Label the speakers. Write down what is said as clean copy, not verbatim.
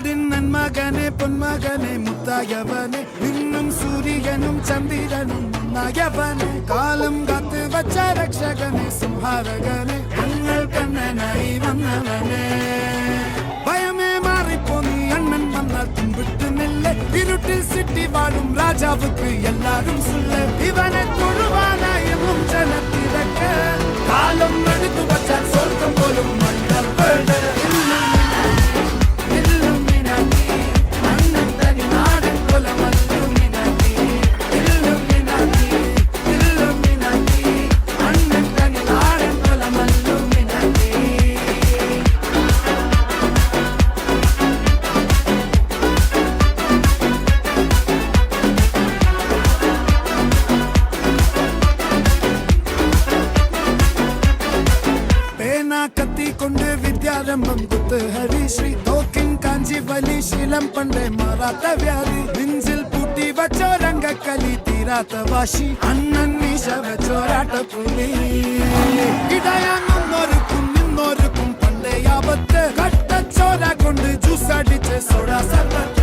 Speaker 1: നാടിൻ നന്മകനെ പൊന്മകനെ മുത്തായവനെ ഇന്നും സൂര്യനും ചന്ദ്രനും ഒന്നായവനെ കാലം കാത്ത് വച്ച രക്ഷകനെ സംഹാരകനെ ഞങ്ങൾ കണ്ണനായി വന്നവനെ ഭയമേ മാറിപ്പോ നീ അണ്ണൻ വന്നാൽ പിൻവിട്ടുന്നില്ല ഇരുട്ടിൽ സിറ്റി വാഴും രാജാവുക്ക് എല്ലാരും സുല്ല ഇവനെ തൊഴുവാനായും ജനത്തിരക്ക് കാലം എടുത്തു വച്ചാൽ സ്വർഗം പോലും കത്തിക്കൊണ്ട് വിദ്യാരംഭം കുത്ത് ഹരിശ്രീ തോക്കിൻ കാഞ്ചി വലി ശീലം പണ്ടേ മാറാത്ത വ്യാധി നെഞ്ചിൽ പൂട്ടി വച്ചോരംഗക്കലി തീരാത്ത വാശി അണ്ണൻ മീശ വെച്ചോരാട്ട പുലി ഇടയാങ്ങൊന്നൊരുക്കും നിന്നൊരുക്കും പണ്ടേ ആപത്ത് കട്ടച്ചോര കൊണ്ട് ജ്യൂസ് അടിച്ച് സോഡ സർവത്ത്